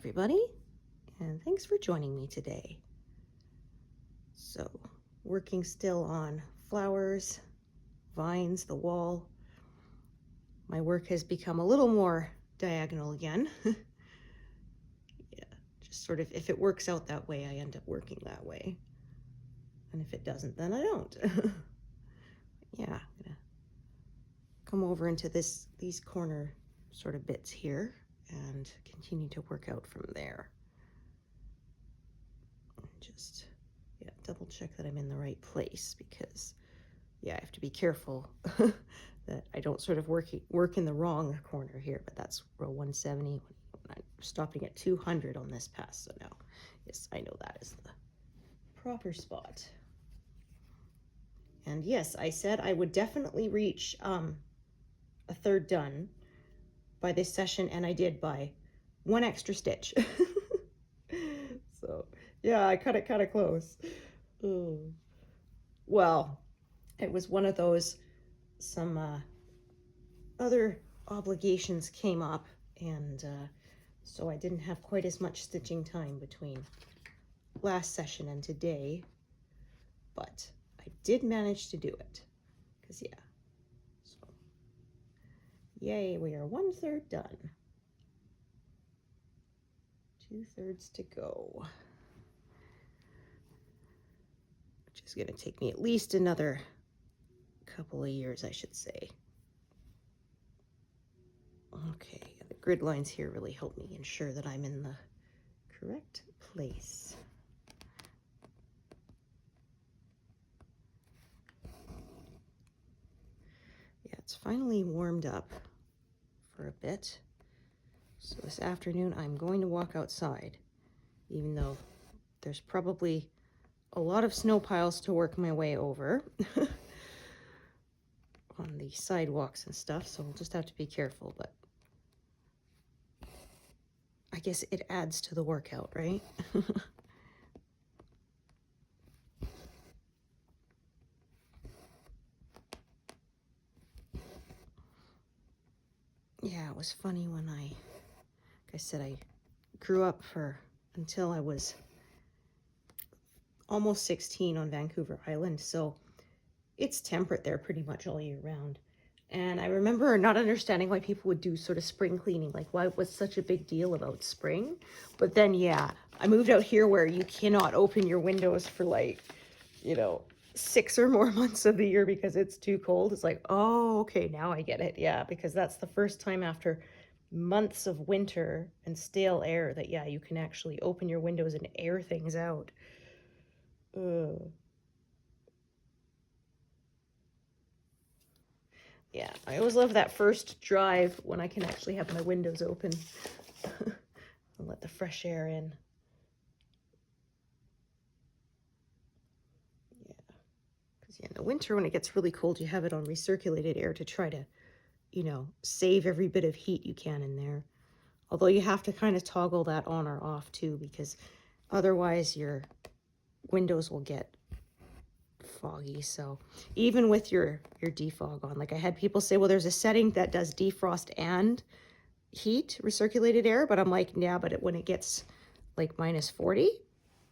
everybody, and thanks for joining me today. So, working still on flowers, vines, the wall. My work has become a little more diagonal again. Yeah, just sort of, if it works out that way, I end up working that way. And if it doesn't, then I don't. Yeah, I'm gonna come over into these corner sort of bits here and continue to work out from there. Just, yeah, double check that I'm in the right place, because yeah, I have to be careful that I don't sort of work in the wrong corner here. But that's row 170. I'm stopping at 200 on this pass, so now, yes, I know that is the proper spot. And yes, I said I would definitely reach a third done by this session, and I did by one extra stitch. So yeah, I cut it kind of close. Oh. Well, it was one of those, some other obligations came up, and so I didn't have quite as much stitching time between last session and today, but I did manage to do it, because yeah, so yay, we are 1/3 done. 2/3 to go, which is going to take me at least another couple of years, I should say. Okay, the grid lines here really help me ensure that I'm in the correct place. Yeah, it's finally warmed up for a bit. So this afternoon I'm going to walk outside, even though there's probably a lot of snow piles to work my way over on the sidewalks and stuff, so we'll just have to be careful, but I guess it adds to the workout, right? Yeah, it was funny when like I said, I grew up until I was almost 16 on Vancouver Island, so it's temperate there pretty much all year round. And I remember not understanding why people would do sort of spring cleaning, like why it was such a big deal about spring. But then, yeah, I moved out here where you cannot open your windows for like, 6 or more months of the year because it's too cold. It's like, oh, okay, now I get it. Yeah, because that's the first time after months of winter and stale air that, yeah, you can actually open your windows and air things out. Yeah, I always love that first drive when I can actually have my windows open and let the fresh air in. Yeah, because in the winter when it gets really cold, you have it on recirculated air to try to, save every bit of heat you can in there. Although you have to kind of toggle that on or off too, because otherwise your windows will get foggy. So even with your defog on, like I had people say, well, there's a setting that does defrost and heat, recirculated air, but I'm like, yeah, but when it gets like -40,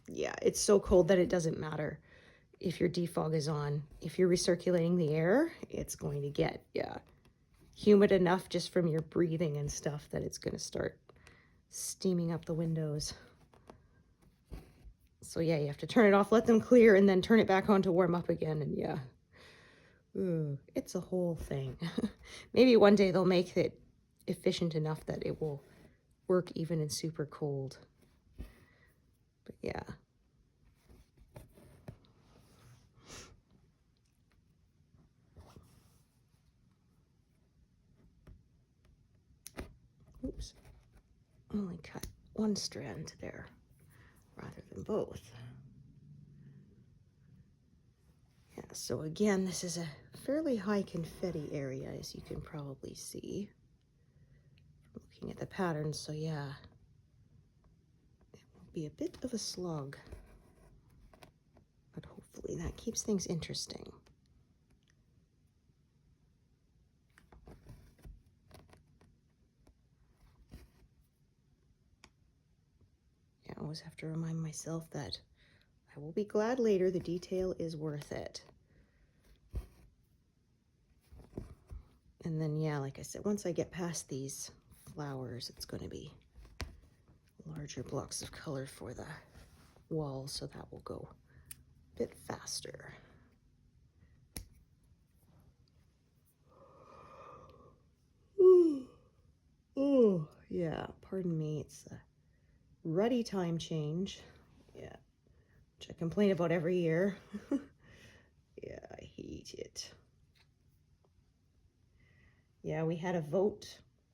yeah, it's so cold that it doesn't matter if your defog is on. If you're recirculating the air, it's going to get, yeah, humid enough just from your breathing and stuff that it's going to start steaming up the windows. So yeah, you have to turn it off, let them clear, and then turn it back on to warm up again. And yeah, it's a whole thing. Maybe one day they'll make it efficient enough that it will work even in super cold. But yeah. Oops. Only cut one strand there rather than both. Yeah, so again, this is a fairly high confetti area, as you can probably see from looking at the pattern. So yeah, it will be a bit of a slog, but hopefully that keeps things interesting. always have to remind myself that I will be glad later. The detail is worth it. And then, yeah, like I said, once I get past these flowers, it's going to be larger blocks of color for the wall, so that will go a bit faster. Oh, yeah, pardon me, it's a ruddy time change. Yeah, which I complain about every year. Yeah, I hate it. Yeah, we had a vote,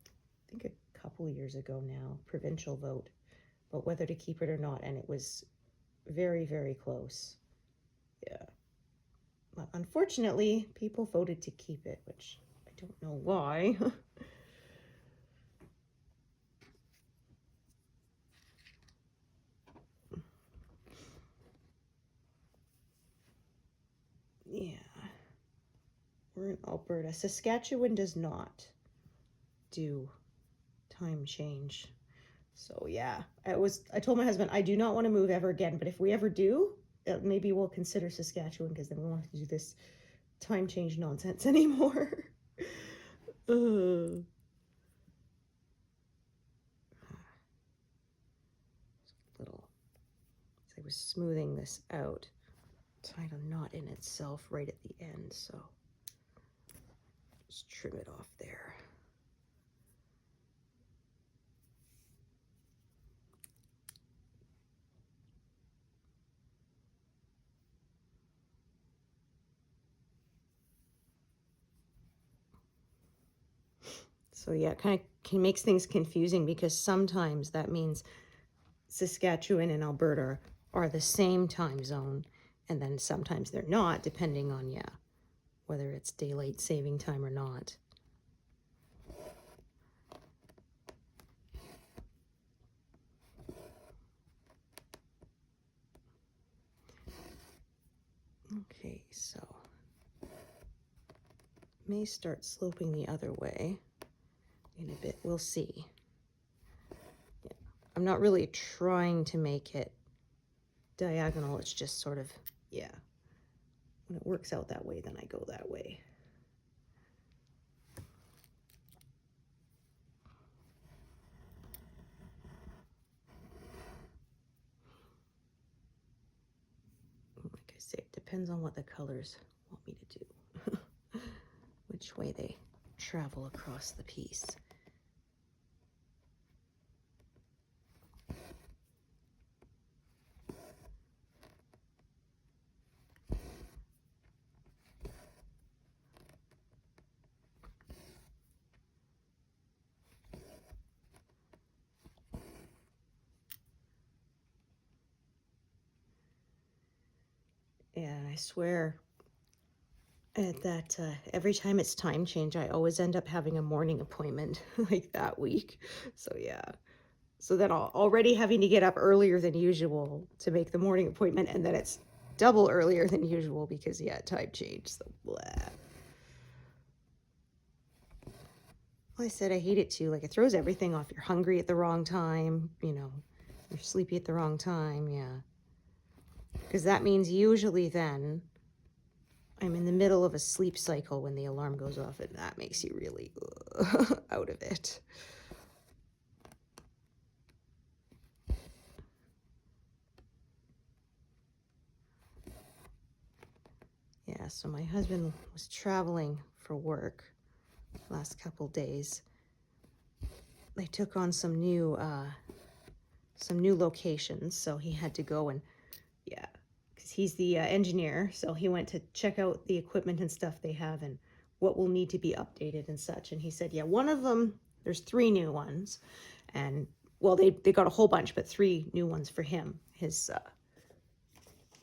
I think a couple years ago now, provincial vote, about whether to keep it or not, and it was very, very close. Yeah. But unfortunately, people voted to keep it, which I don't know why. Yeah. We're in Alberta. Saskatchewan does not do time change. So yeah, I told my husband I do not want to move ever again, but if we ever do, maybe we'll consider Saskatchewan, because then we won't have to do this time change nonsense anymore. Little, I was smoothing this out, tied a knot in itself right at the end, so just trim it off there. So yeah, it kind of makes things confusing, because sometimes that means Saskatchewan and Alberta are the same time zone, and then sometimes they're not, depending on, yeah, whether it's daylight saving time or not. Okay, so may start sloping the other way in a bit. We'll see. Yeah. I'm not really trying to make it diagonal. It's just sort of, yeah. When it works out that way, then I go that way. Like I say, it depends on what the colors want me to do. Which way they travel across the piece. And I swear that every time it's time change, I always end up having a morning appointment like that week. So yeah. So then already having to get up earlier than usual to make the morning appointment, and then it's double earlier than usual because, yeah, time change. So blah. Well, I said I hate it too. Like, it throws everything off. You're hungry at the wrong time, you know, you're sleepy at the wrong time, yeah. Because that means usually then I'm in the middle of a sleep cycle when the alarm goes off, and that makes you really out of it. Yeah, so my husband was traveling for work last couple days. They took on some new locations, so he had to go and, yeah, because he's the engineer, so he went to check out the equipment and stuff they have and what will need to be updated and such. And he said, yeah, one of them, there's 3 new ones, and well, they got a whole bunch, but 3 new ones for him, his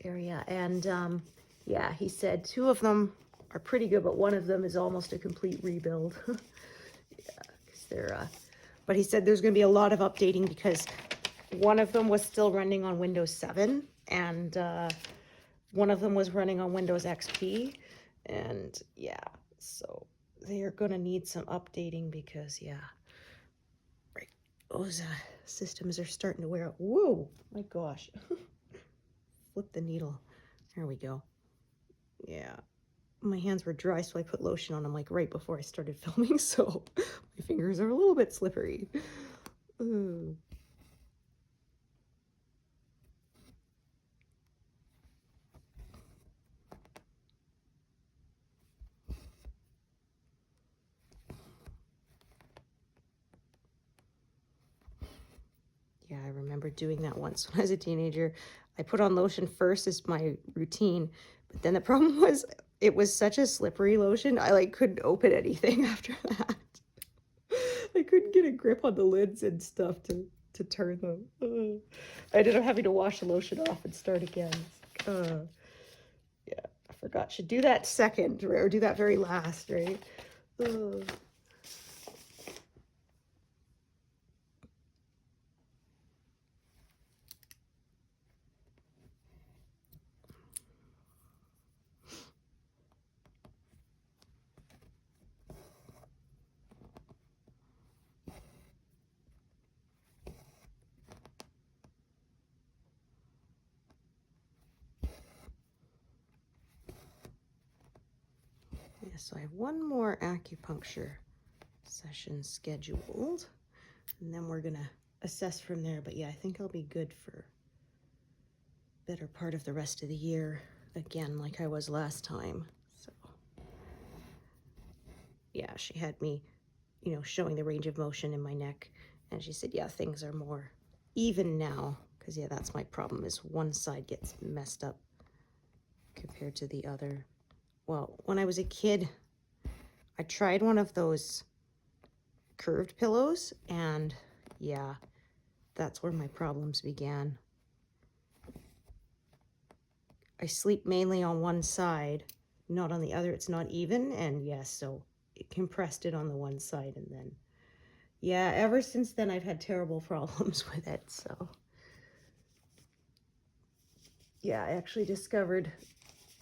area. And yeah, he said 2 of them are pretty good, but one of them is almost a complete rebuild. Yeah, because they're but he said there's going to be a lot of updating, because one of them was still running on Windows 7, and one of them was running on Windows XP, and yeah, so they are going to need some updating, because yeah, right, those systems are starting to wear out. Whoa, my gosh. Flip the needle. There we go. Yeah. My hands were dry, so I put lotion on them like right before I started filming, so my fingers are a little bit slippery. Ooh. Yeah, I remember doing that once when I was a teenager. I put on lotion first as my routine, but then the problem was it was such a slippery lotion, I like couldn't open anything after that. I couldn't get a grip on the lids and stuff to turn them. I ended up having to wash the lotion off and start again. Yeah, I forgot. Should do that second, or do that very last, right? Yeah, so I have one more acupuncture session scheduled, and then we're gonna assess from there. But yeah, I think I'll be good for better part of the rest of the year again, like I was last time. So yeah, she had me, you know, showing the range of motion in my neck, and she said, yeah, things are more even now, because yeah, that's my problem, is one side gets messed up compared to the other. Well, when I was a kid, I tried one of those curved pillows, and yeah, that's where my problems began. I sleep mainly on one side, not on the other. It's not even, and yes, so it compressed it on the one side, and then yeah, ever since then I've had terrible problems with it. So yeah, I actually discovered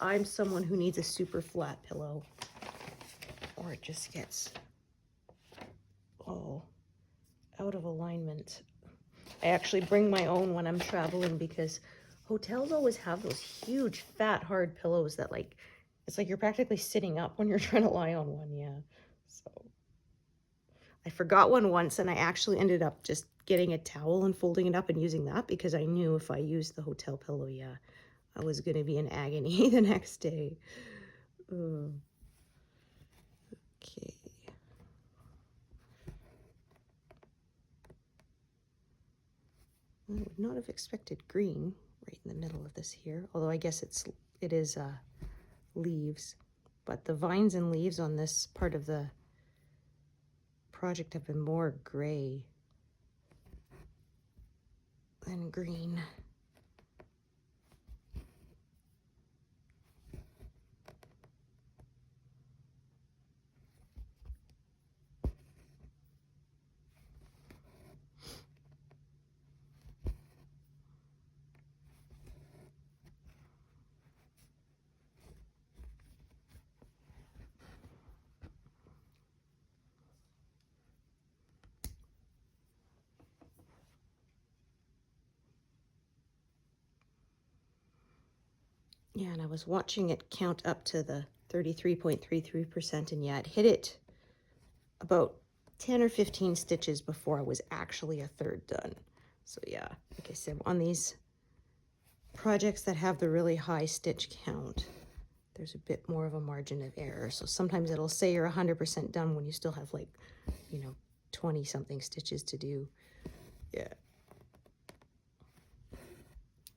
I'm someone who needs a super flat pillow, or it just gets out of alignment. I actually bring my own when I'm traveling, because hotels always have those huge fat hard pillows that, like, it's like you're practically sitting up when you're trying to lie on one. Yeah, so I forgot one once, and I actually ended up just getting a towel and folding it up and using that, because I knew if I used the hotel pillow, yeah, I was gonna be in agony the next day. Okay. I would not have expected green right in the middle of this here, although I guess it is leaves, but the vines and leaves on this part of the project have been more gray than green. Yeah, and I was watching it count up to the 33.33%, and yeah, it hit it about 10 or 15 stitches before I was actually a third done. So yeah, like I said, on these projects that have the really high stitch count, there's a bit more of a margin of error. So sometimes it'll say you're 100% done when you still have, like, you know, 20 something stitches to do. Yeah.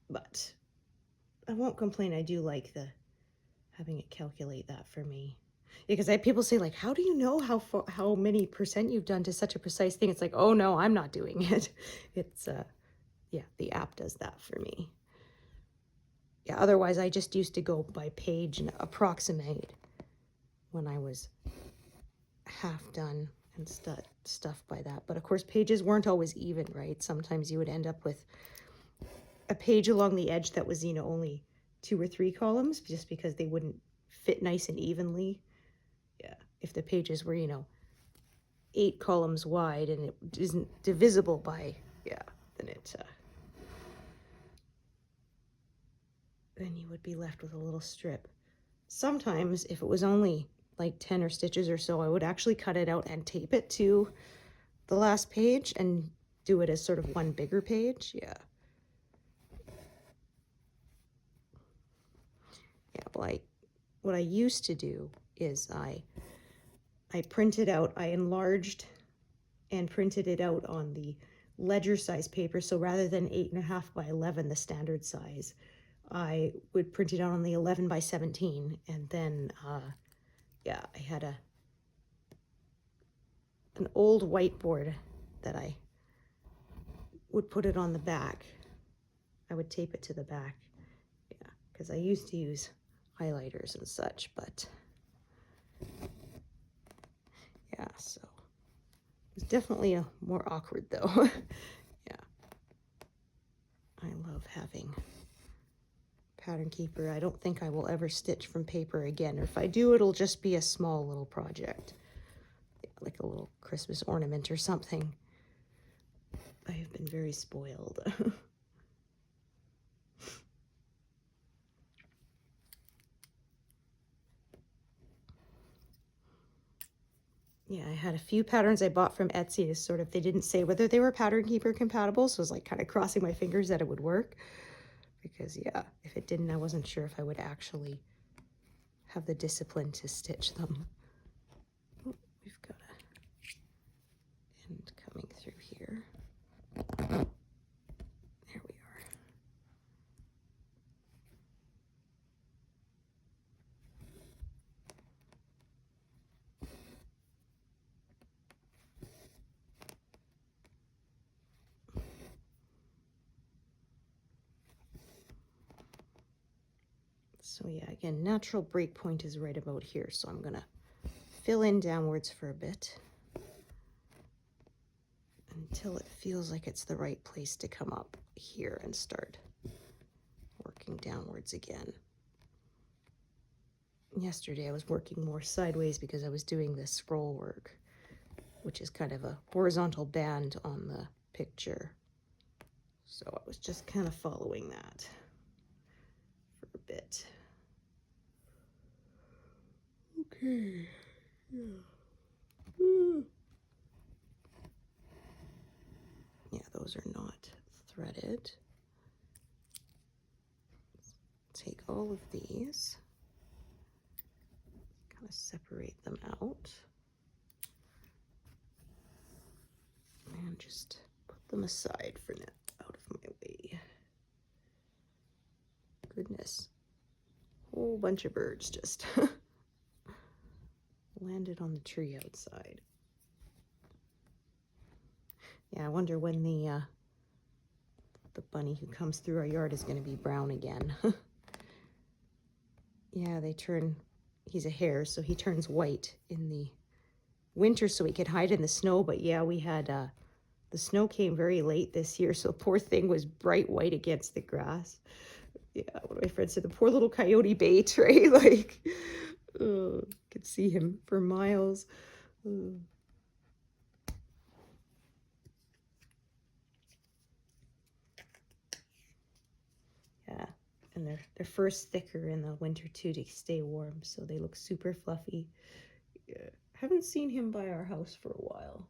But I won't complain. I do like having it calculate that for me. Because people say, like, how do you know how many percent you've done to such a precise thing? It's like, oh no, I'm not doing it. It's yeah, the app does that for me. Yeah, otherwise I just used to go by page and approximate when I was half done and stuff by that. But of course, pages weren't always even, right? Sometimes you would end up with a page along the edge that was, you know, only 2 or 3 columns, just because they wouldn't fit nice and evenly. Yeah, if the pages were, you know, 8 columns wide and it isn't divisible by, yeah, then you would be left with a little strip. Sometimes if it was only like 10 or stitches or so, I would actually cut it out and tape it to the last page and do it as sort of one bigger page. Yeah. Yeah, well, what I used to do is I printed out, I enlarged and printed it out on the ledger size paper. So rather than 8.5 by 11, the standard size, I would print it out on the 11 by 17. And then, yeah, I had an old whiteboard that I would put it on the back. I would tape it to the back. Yeah, because I used to use highlighters and such, but yeah, so it was definitely a more awkward though. Yeah. I love having pattern keeper. I don't think I will ever stitch from paper again, or if I do, it'll just be a small little project. Yeah, like a little Christmas ornament or something. I have been very spoiled. Yeah, I had a few patterns I bought from Etsy to sort of, they didn't say whether they were pattern keeper compatible, so I was like kind of crossing my fingers that it would work. Because yeah, if it didn't, I wasn't sure if I would actually have the discipline to stitch them. Oh, we've got a end coming through here. There we are. So yeah, again, natural break point is right about here. So I'm gonna fill in downwards for a bit until it feels like it's the right place to come up here and start working downwards again. Yesterday I was working more sideways because I was doing this scroll work, which is kind of a horizontal band on the picture. So I was just kind of following that for a bit. Okay. Yeah. Yeah, those are not threaded. Take all of these, kind of separate them out, and just put them aside for now, out of my way. Goodness, whole bunch of birds just landed on the tree outside. Yeah, I wonder when the bunny who comes through our yard is going to be brown again. Yeah, he's a hare, so he turns white in the winter so he could hide in the snow. But yeah, we had, the snow came very late this year, so the poor thing was bright white against the grass. Yeah, one of my friends said, the poor little coyote bait, right? Like, could see him for miles. Yeah, and their fur's thicker in the winter too to stay warm, so they look super fluffy. Yeah. Haven't seen him by our house for a while.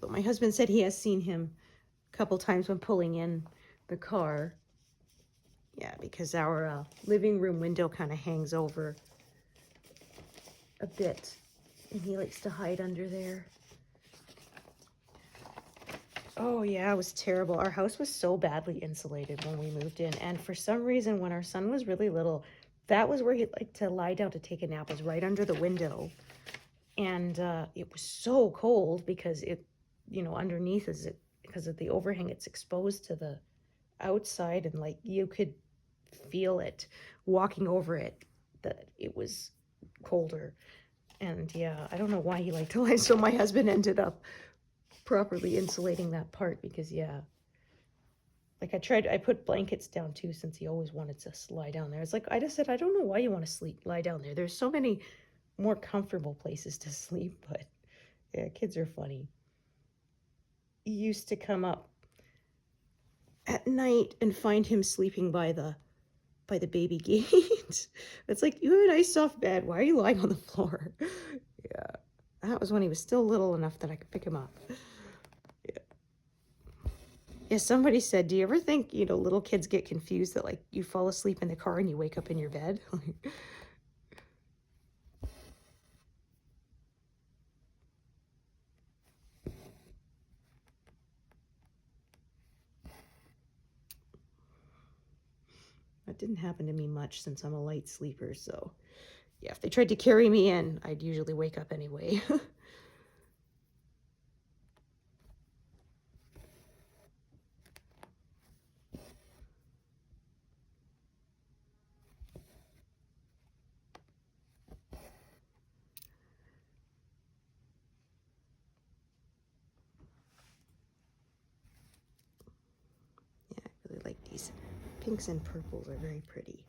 But my husband said he has seen him a couple times when pulling in the car. Yeah, because our living room window kind of hangs over a bit, and he likes to hide under there. Oh yeah, it was terrible. Our house was so badly insulated when we moved in, and for some reason when our son was really little, that was where he liked to lie down to take a nap, was right under the window. And it was so cold because it, underneath because of the overhang, it's exposed to the outside, and like you could feel it walking over it, that it was colder. And yeah, I don't know why he liked to lie, so my husband ended up properly insulating that part, because yeah, like I put blankets down too, since he always wanted to lie down there. It's like, I just said, I don't know why you want to lie down there. There's so many more comfortable places to sleep, but Yeah, kids are funny. He used to come up at night and find him sleeping by the baby gate. It's like, you have a nice soft bed. Why are you lying on the floor? Yeah. That was when he was still little enough that I could pick him up. Yeah. Yeah, somebody said, do you ever think, little kids get confused that, like, you fall asleep in the car and you wake up in your bed? That didn't happen to me much since I'm a light sleeper, so yeah, if they tried to carry me in, I'd usually wake up anyway. Yeah, I really like these. Pinks and purples are very pretty.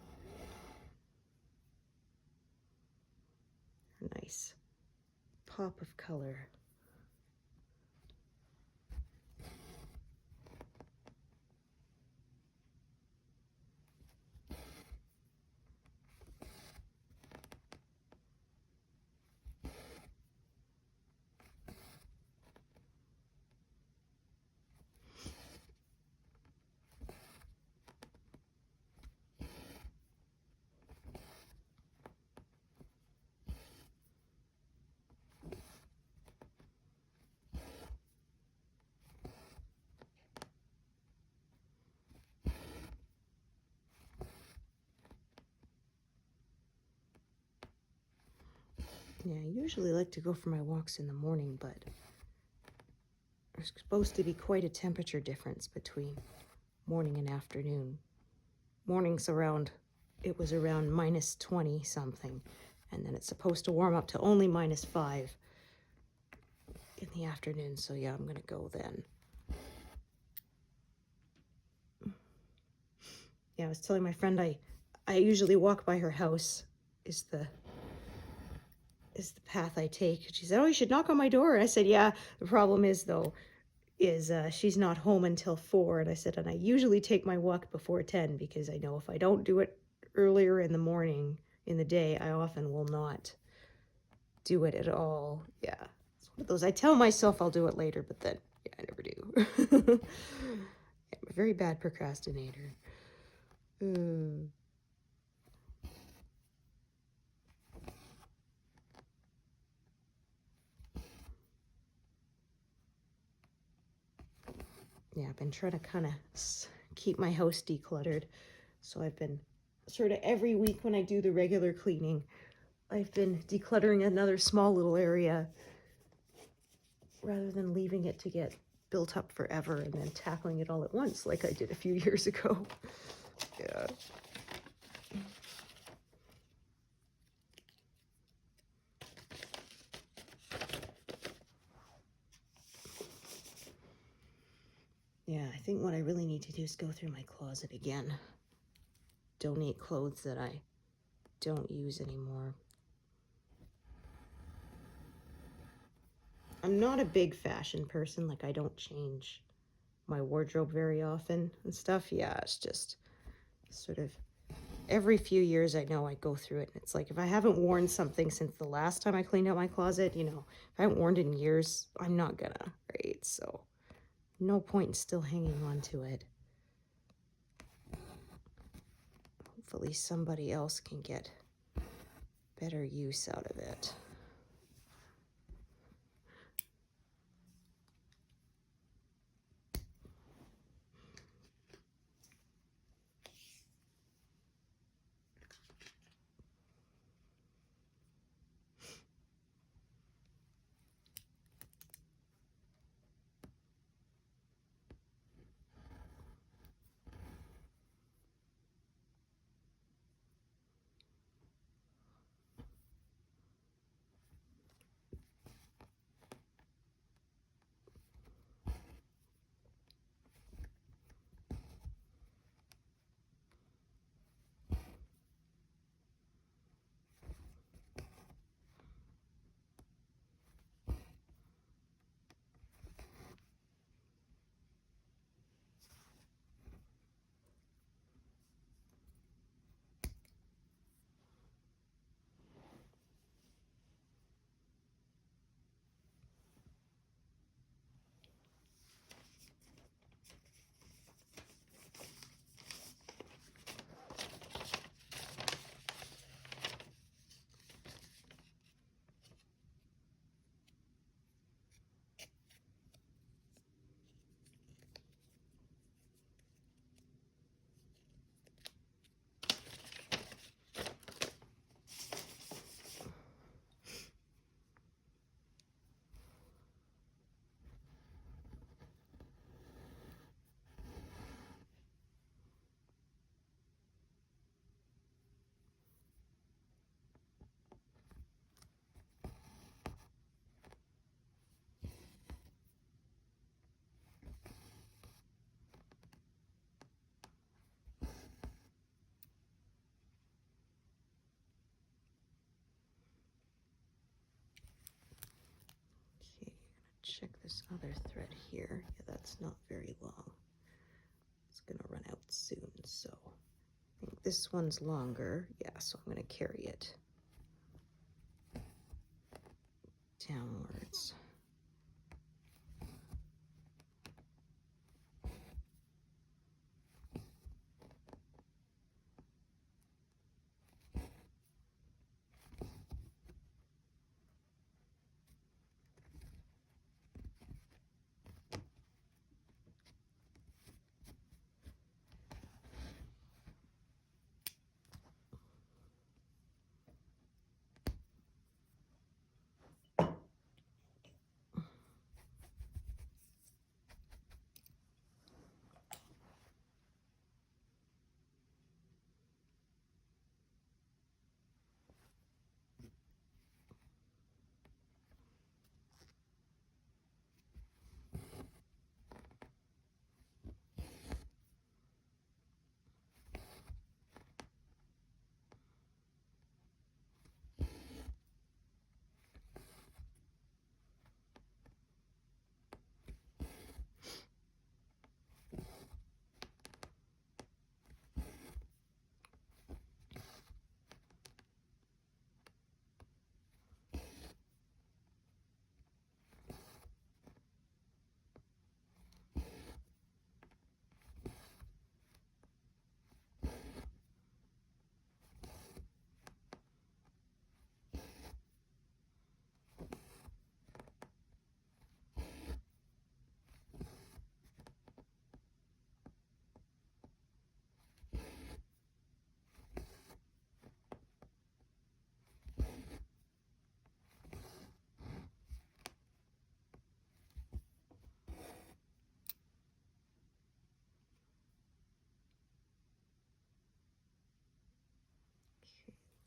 Nice pop of color. Yeah, I usually like to go for my walks in the morning, but there's supposed to be quite a temperature difference between morning and afternoon. Mornings it was around minus 20 something, and then it's supposed to warm up to only minus 5 in the afternoon, so yeah, I'm gonna go then. Yeah, I was telling my friend I usually walk by her house is the path I take. She said, oh, you should knock on my door. And I said, yeah, the problem is, though, she's not home until 4. And I said, and I usually take my walk before 10 because I know if I don't do it earlier in the morning, in the day, I often will not do it at all. Yeah, it's one of those. I tell myself I'll do it later, but then, yeah, I never do. Yeah, I'm a very bad procrastinator. Yeah, I've been trying to kind of keep my house decluttered. So I've been sort of every week when I do the regular cleaning, I've been decluttering another small little area rather than leaving it to get built up forever and then tackling it all at once like I did a few years ago. Yeah. Yeah, I think what I really need to do is go through my closet again. Donate clothes that I don't use anymore. I'm not a big fashion person, like I don't change my wardrobe very often and stuff. Yeah, it's just sort of every few years I know I go through it. And it's like if I haven't worn something since the last time I cleaned out my closet, if I haven't worn it in years, I'm not gonna, right? So no point in still hanging on to it. Hopefully somebody else can get better use out of it. check this other thread here. Yeah, that's not very long. It's gonna run out soon, so I think this one's longer. Yeah, so I'm gonna carry it downwards.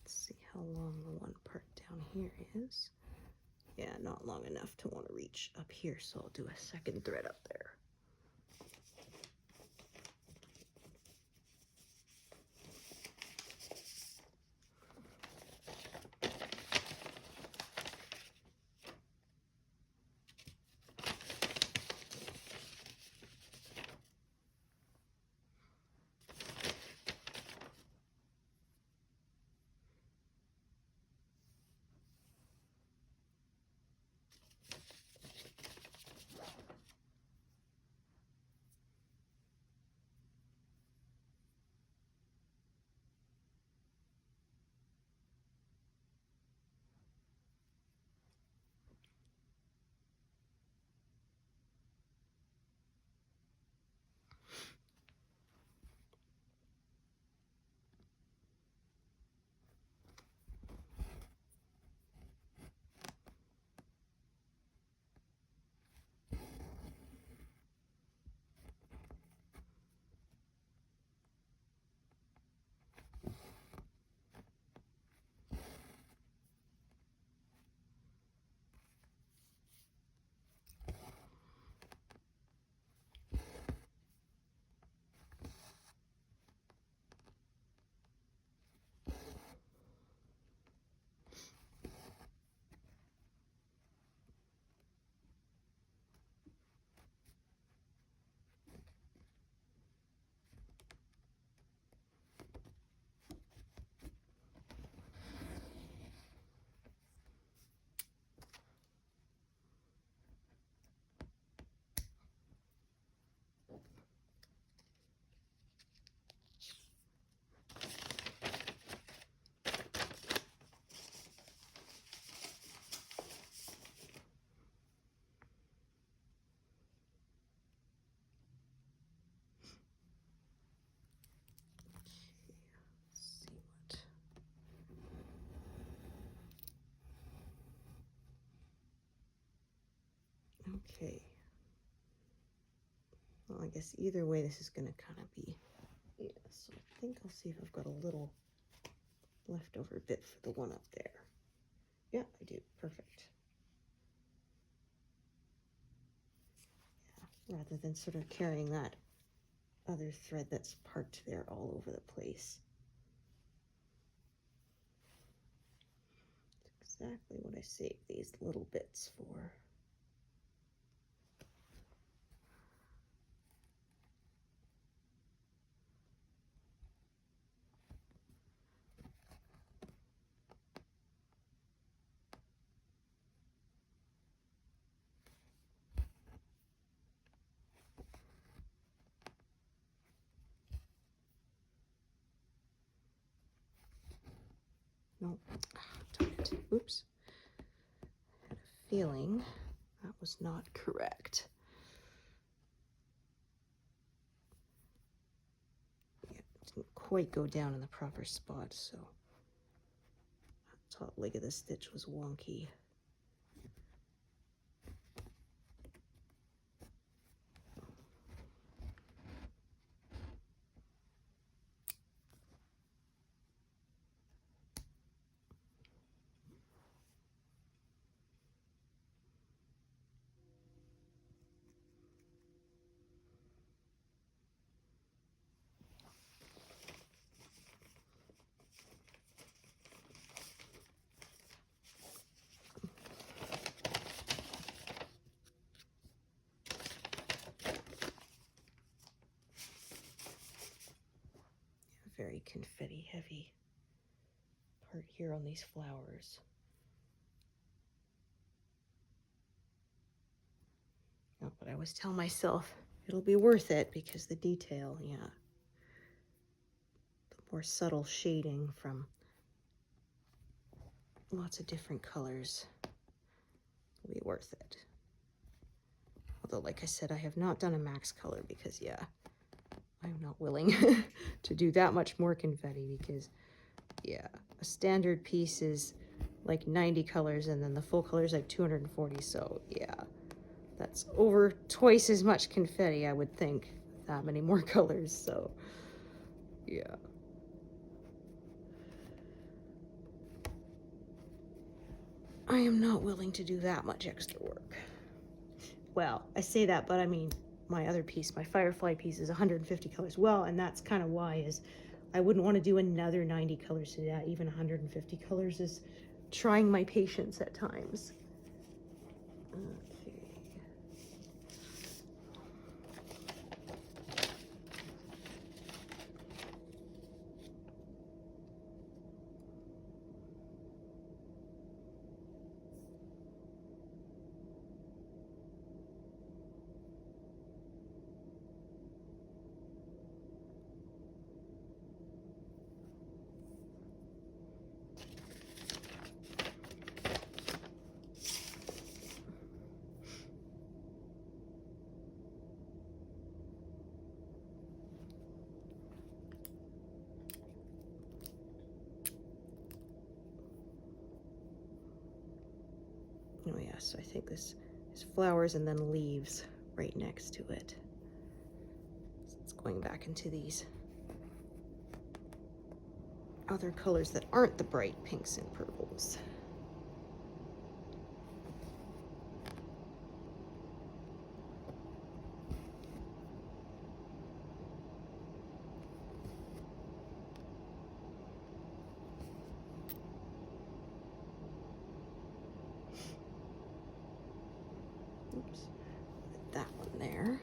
See how long the one part down here is. Yeah, not long enough to want to reach up here, so I'll do a second thread up there. Okay. Well, I guess either way, this is going to kind of be, yeah, so I think I'll see if I've got a little leftover bit for the one up there. Yeah, I do. Perfect. Yeah, rather than sort of carrying that other thread that's parked there all over the place. It's exactly what I saved these little bits for. No, darn it. Oops. I had a feeling that was not correct. Yeah, it didn't quite go down in the proper spot, so that top leg of the stitch was wonky. Very confetti heavy part here on these flowers. No, but I always tell myself it'll be worth it because the detail, yeah, the more subtle shading from lots of different colors will be worth it. Although, like I said, I have not done a max color because, yeah, I'm not willing to do that much more confetti because, yeah, a standard piece is like 90 colors and then the full color is like 240. So, yeah, that's over twice as much confetti, I would think. That many more colors. So, yeah. I am not willing to do that much extra work. Well, I say that, but I mean, my other piece, my firefly piece, is 150 colors. Well, and that's kind of why is I wouldn't want to do another 90 colors to that. Even 150 colors is trying my patience at times. Okay. Oh yes, I think this is flowers and then leaves right next to it. So it's going back into these other colors that aren't the bright pinks and purples. Oops, put that one there.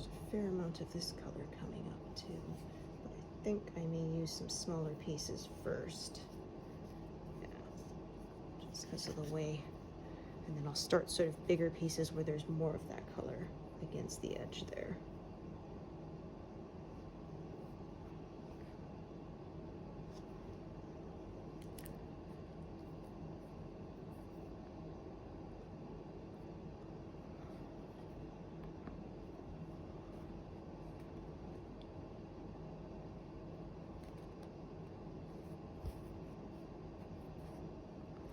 There's a fair amount of this color coming up too, but I think I may use some smaller pieces first. Yeah, just because of the way. And then I'll start sort of bigger pieces where there's more of that color against the edge there.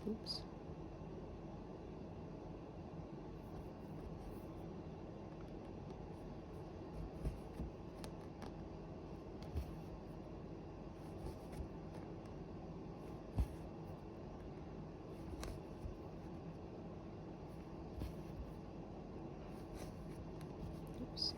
Oops. Oops.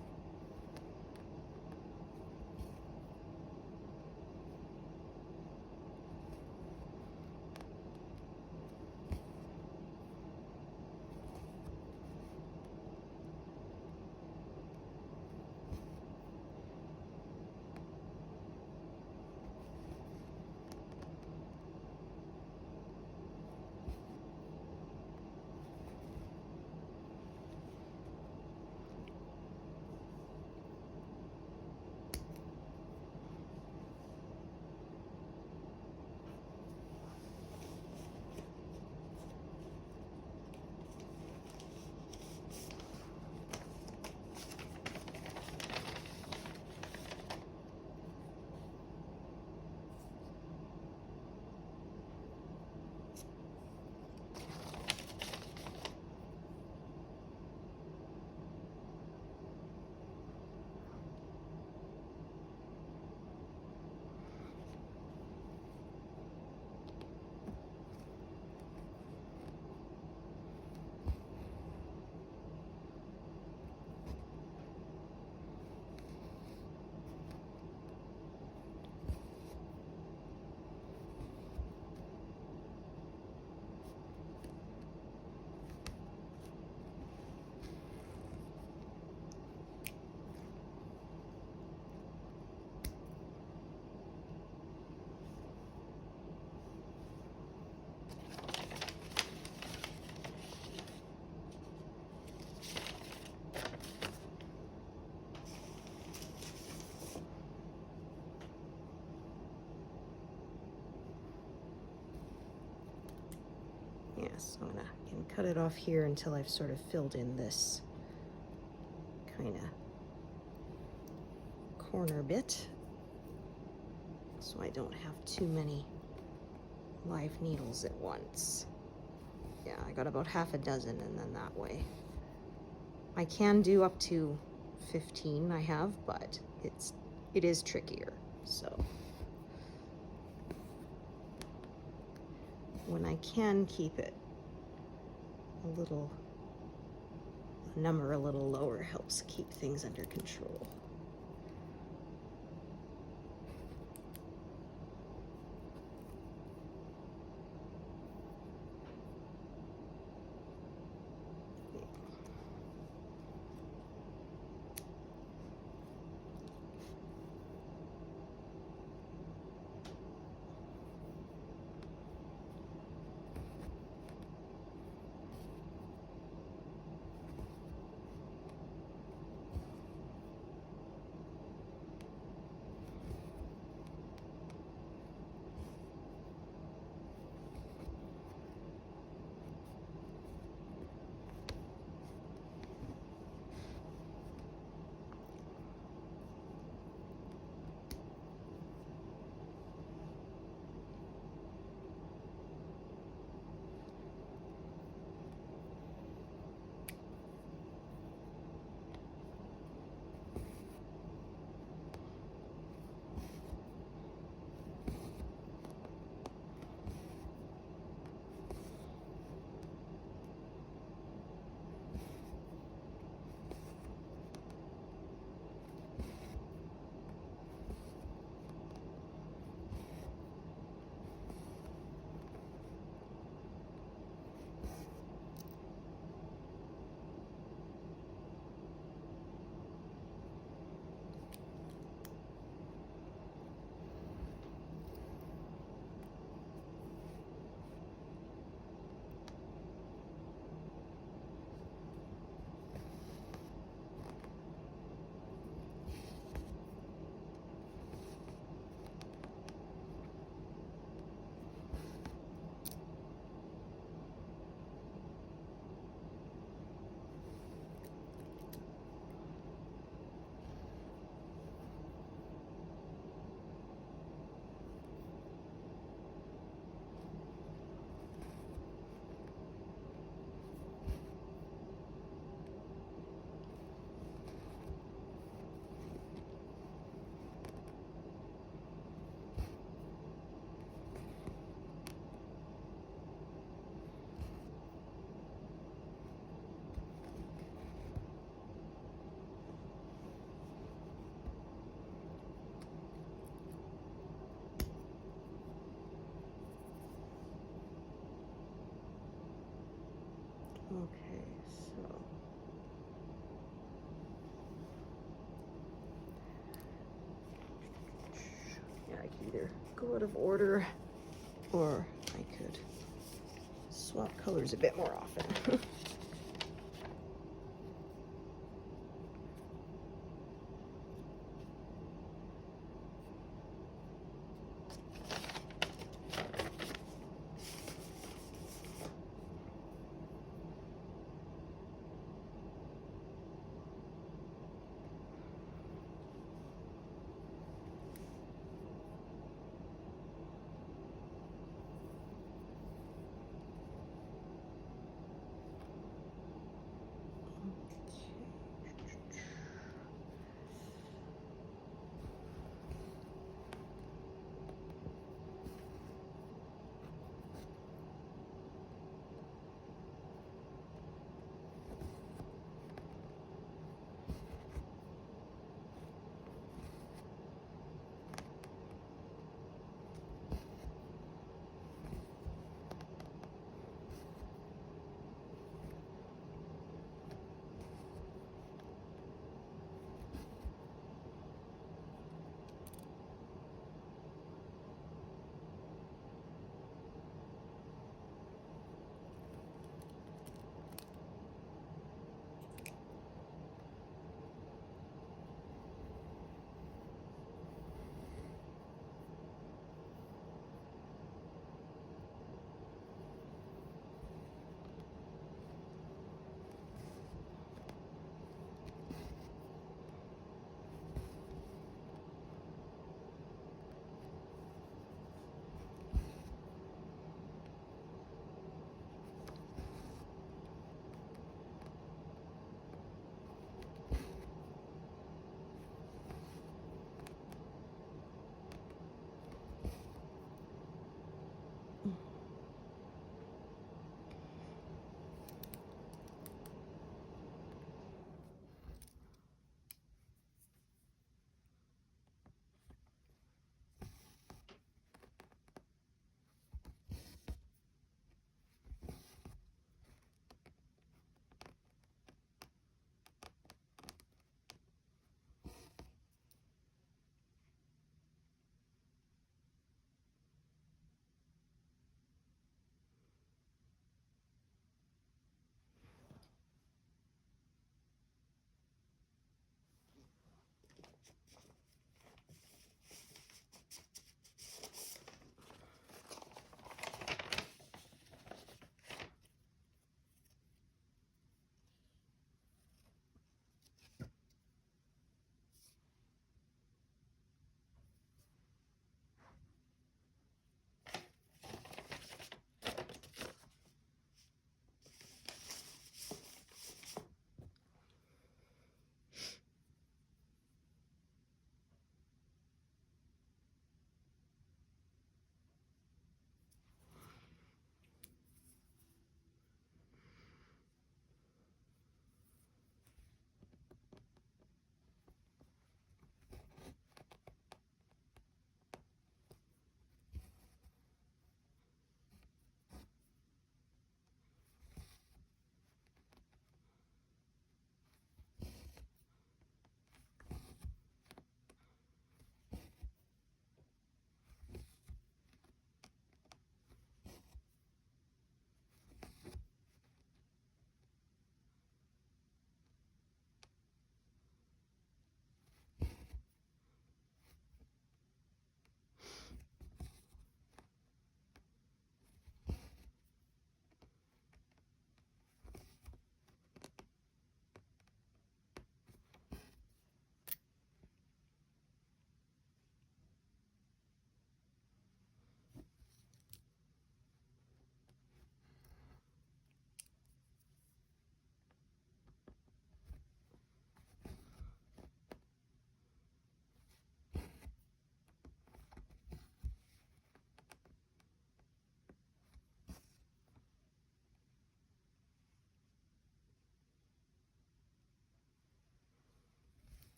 Yes, I'm gonna again cut it off here until I've sort of filled in this kind of corner bit, so I don't have too many live needles at once. Yeah, I got about half a dozen, and then that way. I can do up to 15 I have, but it is trickier, so. When I can keep it a number a little lower helps keep things under control. either go out of order or I could swap colors a bit more often.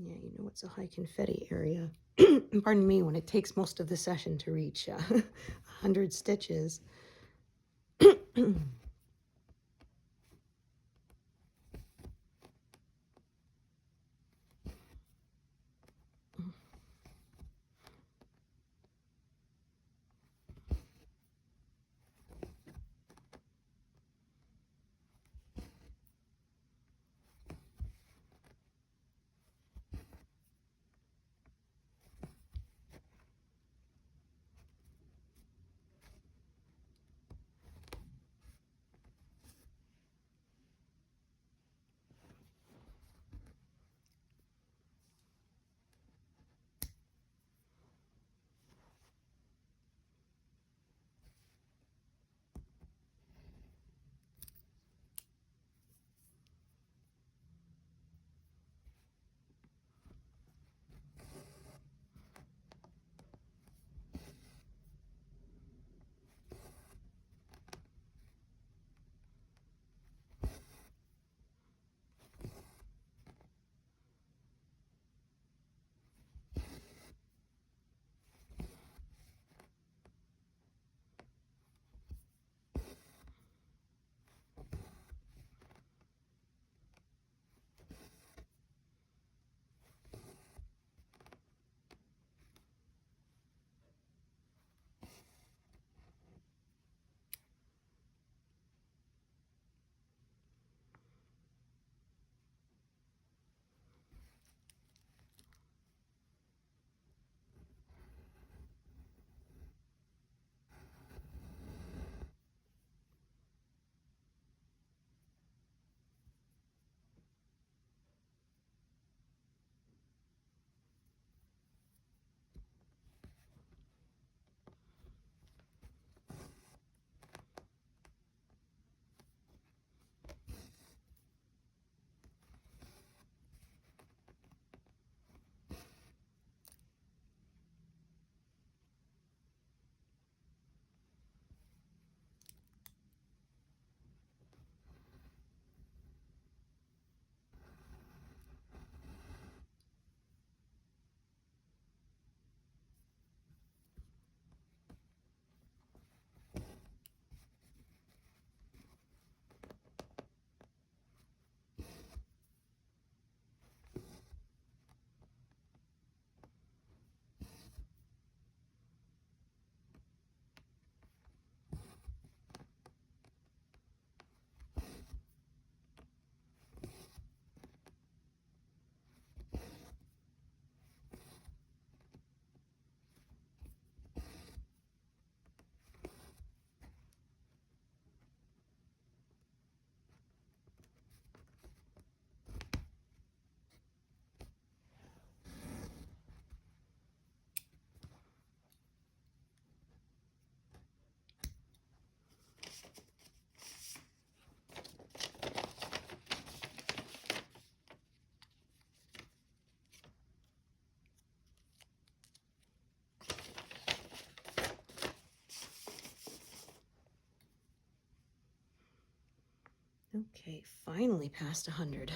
Yeah, you know it's a high confetti area. Pardon me, when it takes most of the session to reach 100 stitches. Okay, finally past 100.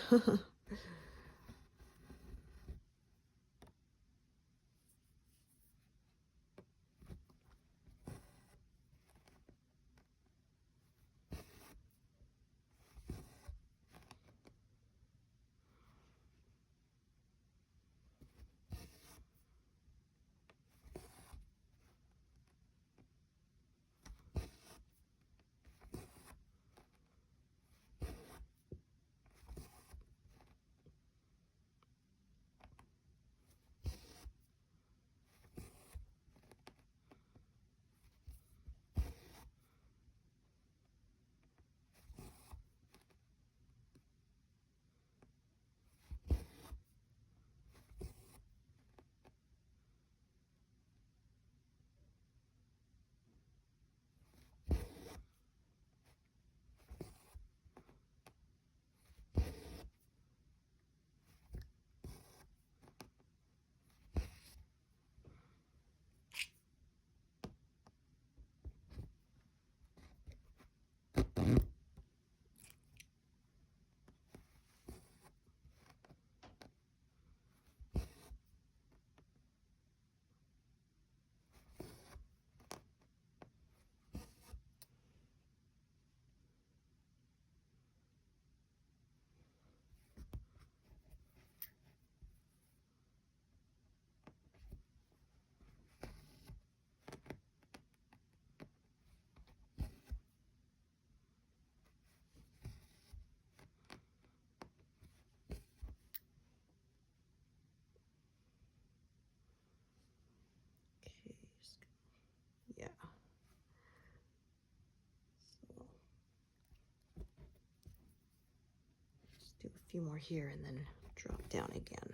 Do a few more here and then drop down again.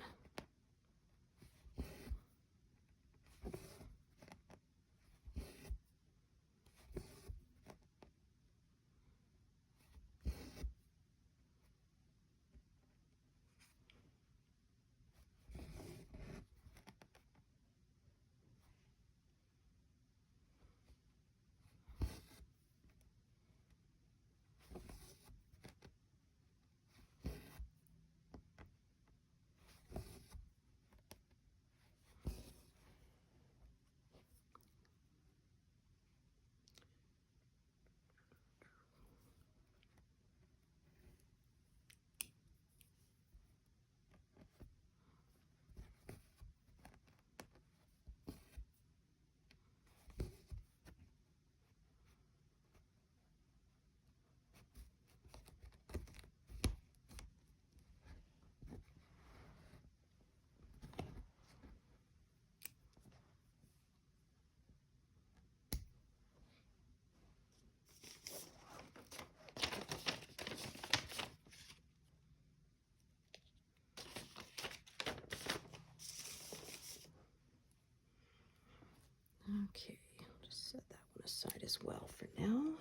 Okay, I'll just set that one aside as well for now.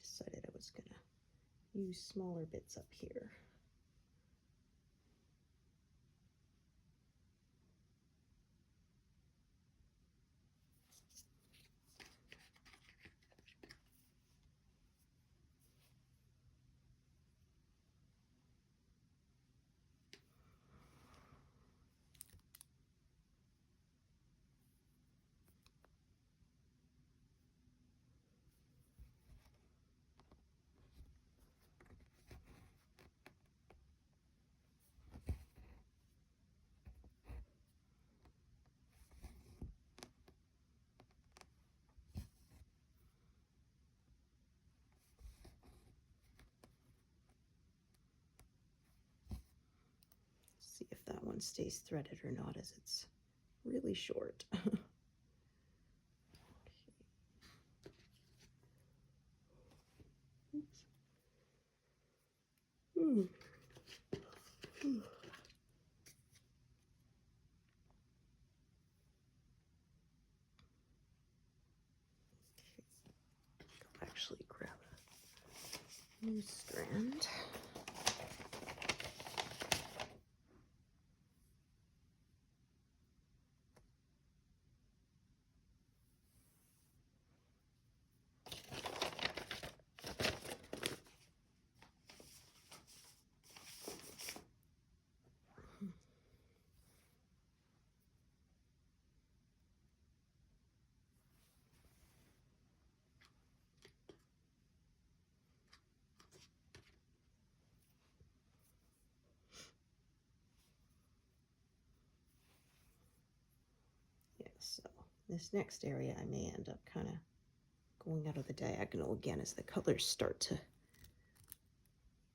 Decided I was gonna use smaller bits up here. See if that one stays threaded or not, as it's really short. Oops. Ooh. Ooh. I'll actually grab a new strand. So this next area I may end up kind of going out of the diagonal again as the colors start to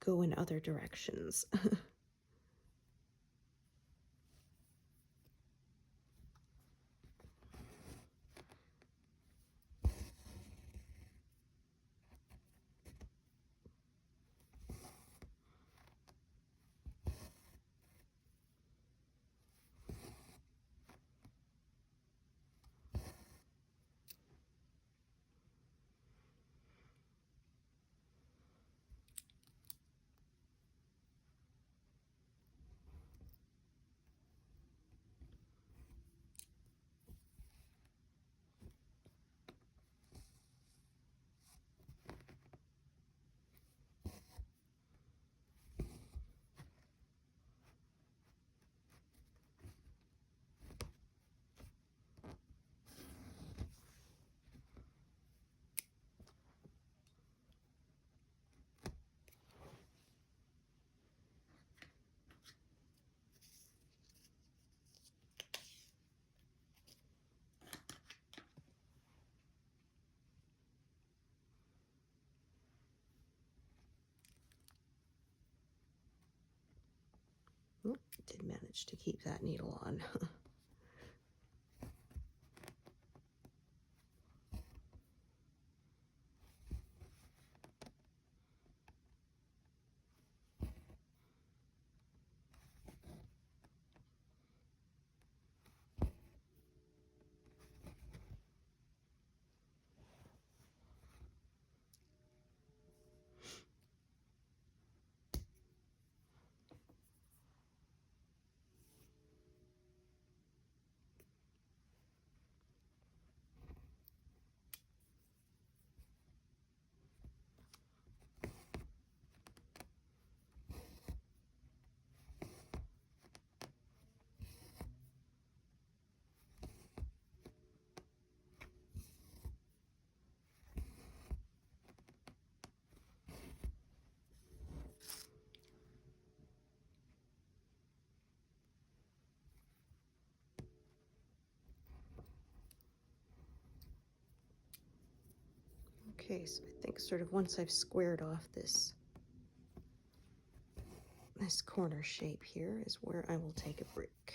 go in other directions. Oh, did manage to keep that needle on. Okay, so I think sort of once I've squared off this corner shape here is where I will take a break.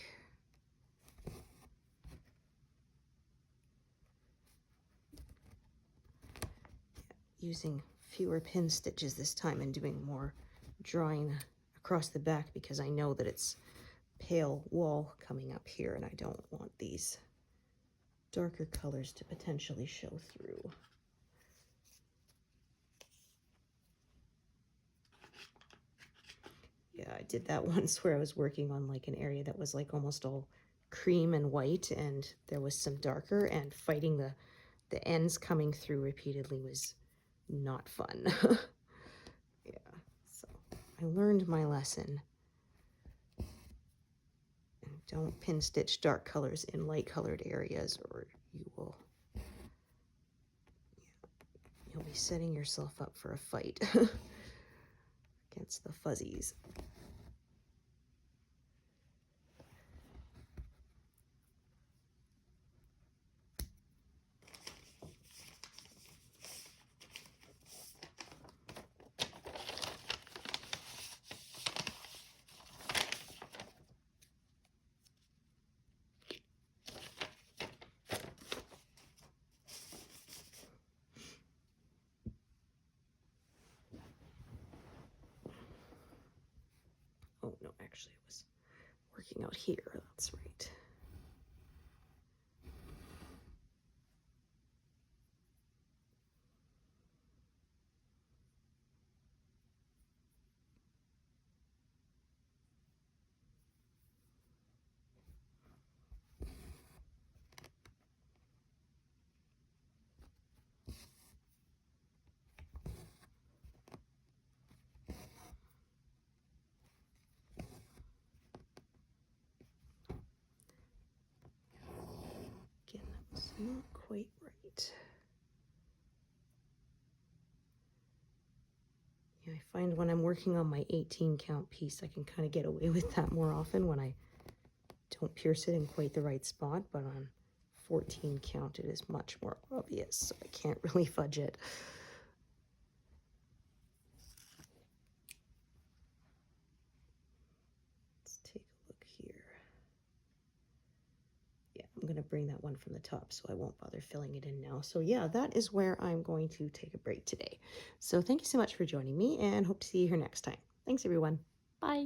Using fewer pin stitches this time and doing more drawing across the back because I know that it's pale wall coming up here and I don't want these darker colors to potentially show through. Yeah, I did that once where I was working on like an area that was like almost all cream and white and there was some darker, and fighting the ends coming through repeatedly was not fun. Yeah, so I learned my lesson. And don't pin stitch dark colors in light colored areas or you'll be setting yourself up for a fight against the fuzzies. Oh, no, actually, it was working out here. That's right. Again, that was not quite right. Yeah, I find when I'm working on my 18 count piece, I can kind of get away with that more often when I don't pierce it in quite the right spot, but on 14 count, it is much more obvious, so I can't really fudge it. Let's take a look here. Yeah, I'm going to bring that one from the top, so I won't bother filling it in now. So yeah, that is where I'm going to take a break today. So thank you so much for joining me, and hope to see you here next time. Thanks, everyone. Bye.